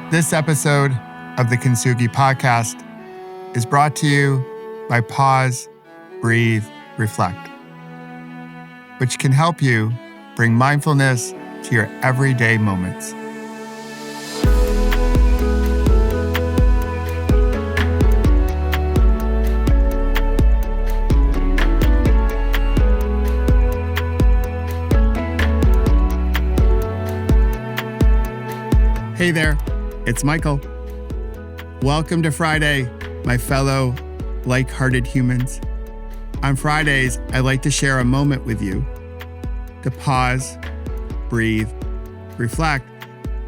This episode of the Kintsugi Podcast is brought to you by Pause, Breathe, Reflect, which can help you bring mindfulness to your everyday moments. Hey there, it's Michael. Welcome to Friday, my fellow like-hearted humans. On Fridays, I like to share a moment with you to pause, breathe, reflect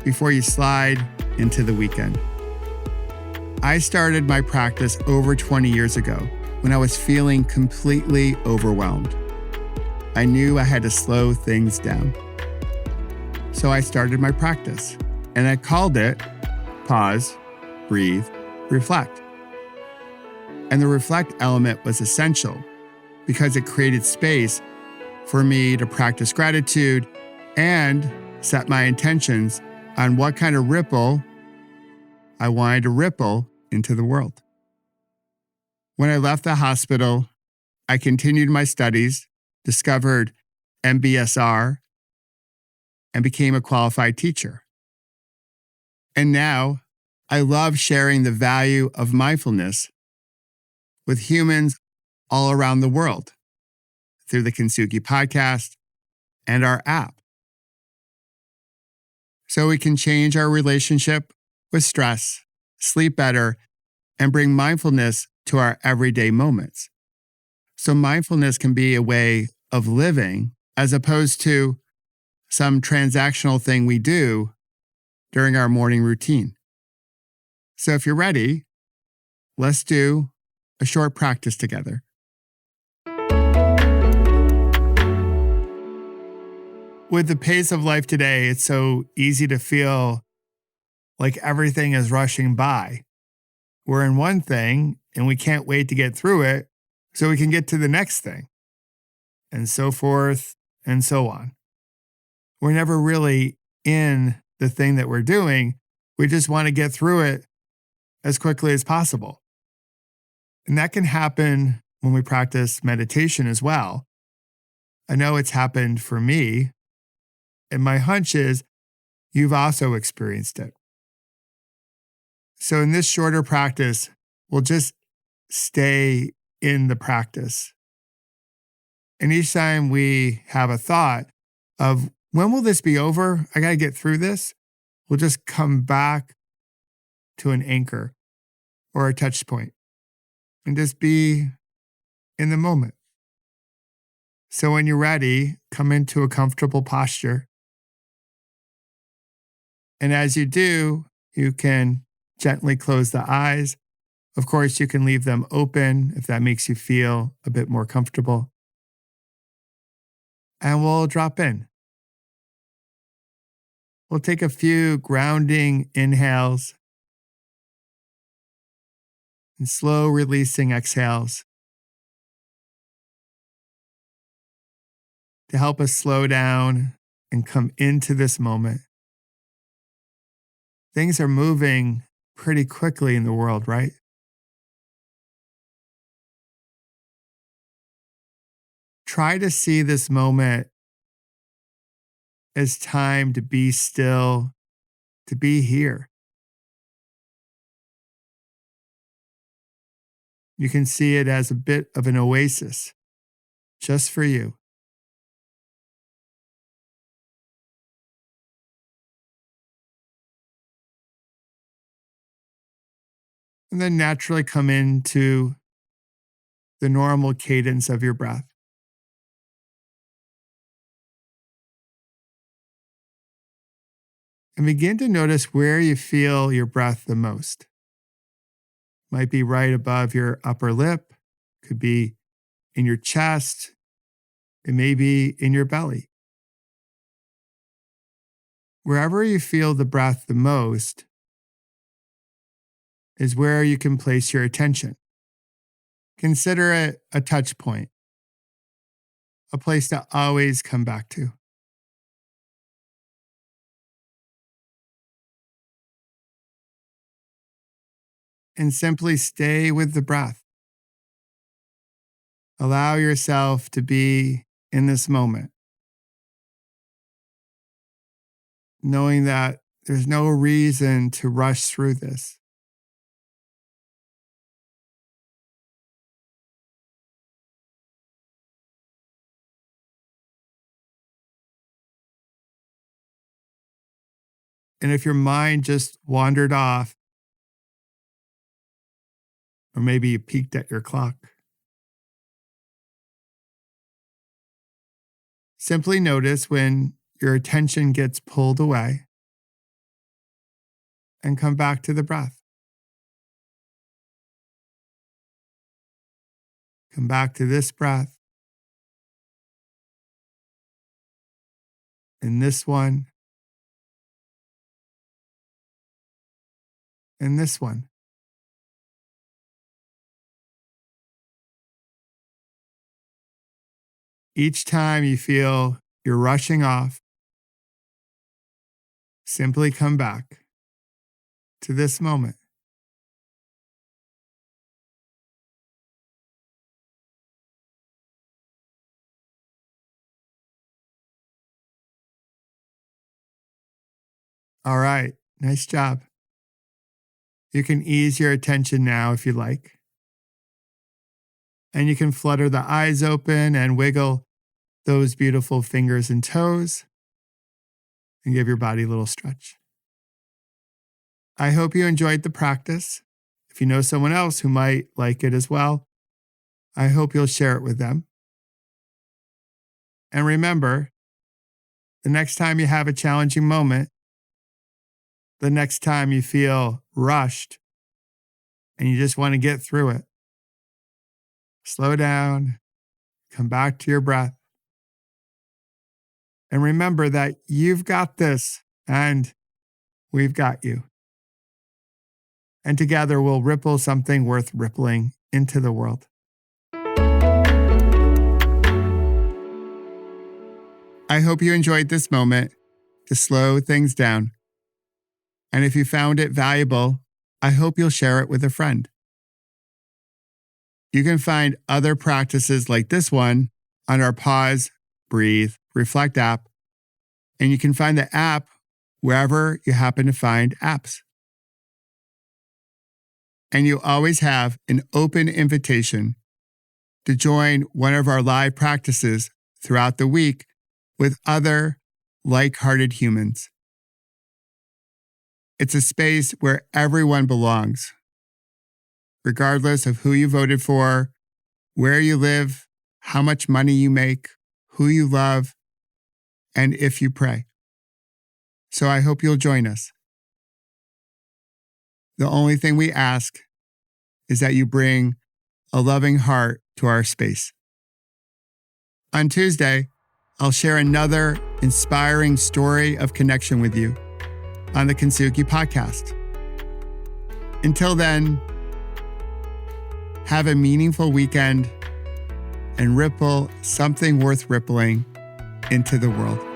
before you slide into the weekend. I started my practice over 20 years ago when I was feeling completely overwhelmed. I knew I had to slow things down. So I started my practice. And I called it Pause, Breathe, Reflect. And the reflect element was essential because it created space for me to practice gratitude and set my intentions on what kind of ripple I wanted to ripple into the world. When I left the hospital, I continued my studies, discovered MBSR, and became a qualified teacher. And now, I love sharing the value of mindfulness with humans all around the world through the Kintsugi Podcast and our app. So we can change our relationship with stress, sleep better, and bring mindfulness to our everyday moments. So mindfulness can be a way of living as opposed to some transactional thing we do during our morning routine. So if you're ready, let's do a short practice together. With the pace of life today, it's so easy to feel like everything is rushing by. We're in one thing and we can't wait to get through it so we can get to the next thing, and so forth and so on. We're never really in the thing that we're doing. We just want to get through it as quickly as possible. And that can happen when we practice meditation as well. I know it's happened for me, and my hunch is you've also experienced it. So in this shorter practice, we'll just stay in the practice. And each time we have a thought of, when will this be over? I got to get through this. We'll just come back to an anchor or a touch point and just be in the moment. So when you're ready, come into a comfortable posture. And as you do, you can gently close the eyes. Of course, you can leave them open if that makes you feel a bit more comfortable. And we'll drop in. We'll take a few grounding inhales and slow releasing exhales to help us slow down and come into this moment. Things are moving pretty quickly in the world, right? Try to see this moment as time to be still, to be here. You can see it as a bit of an oasis, just for you. And then naturally come into the normal cadence of your breath. And begin to notice where you feel your breath the most. Might be right above your upper lip, could be in your chest, it may be in your belly. Wherever you feel the breath the most is where you can place your attention. Consider it a touch point, a place to always come back to. and simply stay with the breath. Allow yourself to be in this moment, knowing that there's no reason to rush through this. And if your mind just wandered off, or maybe you peeked at your clock, simply notice when your attention gets pulled away and come back to the breath. Come back to this breath and this one and this one. Each time you feel you're rushing off, simply come back to this moment. All right, nice job. You can ease your attention now if you like. And you can flutter the eyes open and wiggle those beautiful fingers and toes and give your body a little stretch. I hope you enjoyed the practice. If you know someone else who might like it as well, I hope you'll share it with them. And remember, the next time you have a challenging moment, the next time you feel rushed and you just want to get through it, slow down, come back to your breath, and remember that you've got this and we've got you. And together we'll ripple something worth rippling into the world. I hope you enjoyed this moment to slow things down. And if you found it valuable, I hope you'll share it with a friend. You can find other practices like this one on our Pause, Breathe, Reflect app, and you can find the app wherever you happen to find apps. And you always have an open invitation to join one of our live practices throughout the week with other like-hearted humans. It's a space where everyone belongs, regardless of who you voted for, where you live, how much money you make, who you love, and if you pray. So I hope you'll join us. The only thing we ask is that you bring a loving heart to our space. On Tuesday, I'll share another inspiring story of connection with you on the Kintsugi Podcast. Until then, have a meaningful weekend and ripple something worth rippling into the world.